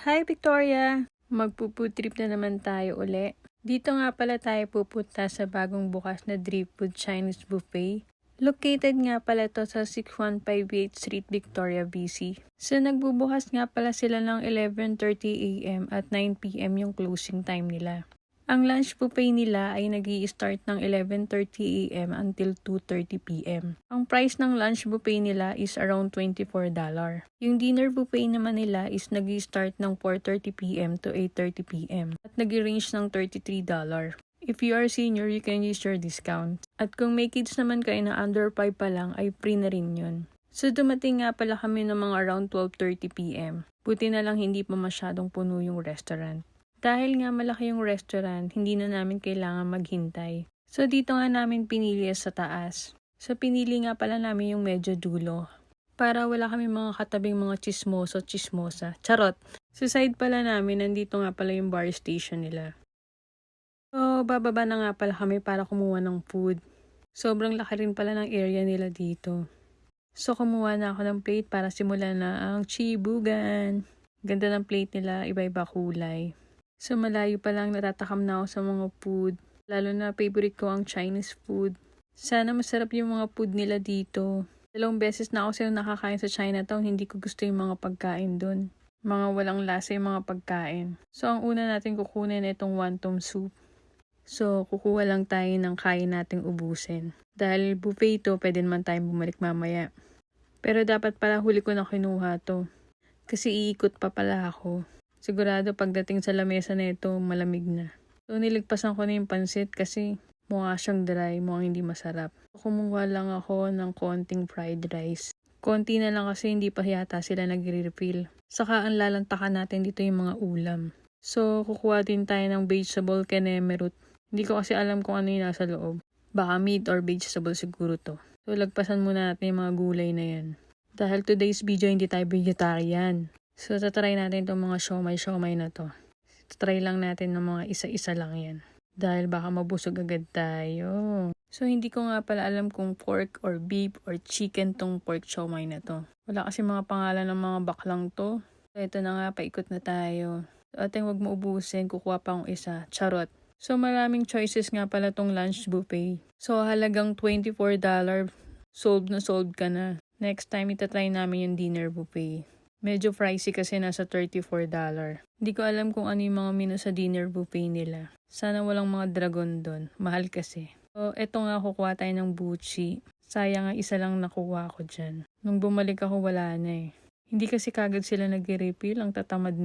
Hi Victoria! Magpo-food trip na naman tayo uli. Dito nga pala tayo pupunta sa bagong bukas na Driftwood Chinese Buffet. Located nga pala to sa 6158 Street, Victoria, BC. So nagbubukas nga pala sila ng 11:30 AM at 9 PM yung closing time nila. Ang lunch buffet nila ay nag-i-start ng 11:30 AM until 2:30 PM. Ang price ng lunch buffet nila is around $24. Yung dinner buffet naman nila is nag-i-start ng 4:30 PM to 8:30 PM at nag-range ng $33. If you are senior, you can use your discount. At kung may kids naman kayo na under 5 pa lang, ay free na rin yun. So dumating nga pala kami ng mga around 12:30 PM. Buti na lang hindi pa masyadong puno yung restaurant. Dahil nga malaki yung restaurant, hindi na namin kailangan maghintay. So dito nga namin pinili sa taas. So pinili nga pala namin yung medyo dulo. Para wala kami mga katabing mga chismosa. Charot! Sa side pala namin, nandito nga pala yung bar station nila. So bababa na nga pala kami para kumuha ng food. Sobrang laki rin pala ng area nila dito. So kumuha na ako ng plate para simulan na ang chibugan. Ganda ng plate nila, iba-iba kulay. So malayo pa lang natatakam na ako sa mga food. Lalo na favorite ko ang Chinese food. Sana masarap yung mga food nila dito. 2 beses na ako sa'yo nakakain sa Chinatown, hindi ko gusto yung mga pagkain dun. Mga walang lasa yung mga pagkain. So ang una natin kukunin itong wonton soup. So kukuha lang tayo ng kaya nating ubusin. Dahil buffet ito, pwede naman tayong bumalik mamaya. Pero dapat pala huli ko na kinuha to. Kasi iikot pa pala ako. Sigurado pagdating sa lamesa na ito, malamig na. So niligpasan ko na yung pansit kasi mukha siyang dry, mukhang hindi masarap. Kumuha lang ako ng konting fried rice. Konti na lang kasi hindi pa yata sila nagre-refill. Saka ang lalantakan natin dito yung mga ulam. So kukuha din tayo ng vegetable keneme root. Hindi ko kasi alam kung ano yung nasa loob. Baka meat or vegetable siguro to. So lagpasan muna natin yung mga gulay na yan. Dahil today's video hindi tayo vegetarian. So, tatry natin itong mga siomay na to. Tatry lang natin ng mga isa-isa lang yan. Dahil baka mabusog agad tayo. So, hindi ko nga pala alam kung pork or beef or chicken tong pork siomay na to. Wala kasi mga pangalan ng mga baklang to. So, ito na nga, paikot na tayo. So, ating wag maubusin, kukuha pa akong isa. Charot. So, maraming choices nga pala tong lunch buffet. So, halagang $24. Sold ka na. Next time, itatry namin yung dinner buffet. Medyo pricey kasi nasa $34. Hindi ko alam kung ano yung mga menu sa dinner buffet nila. Sana walang mga dragon doon. Mahal kasi. So, eto nga kukuha tayo ng buchi. Sayang nga isa lang nakuha ko dyan. Nung bumalik ako wala na eh. Hindi kasi kagad sila nag-refill. Ang tatamad nila.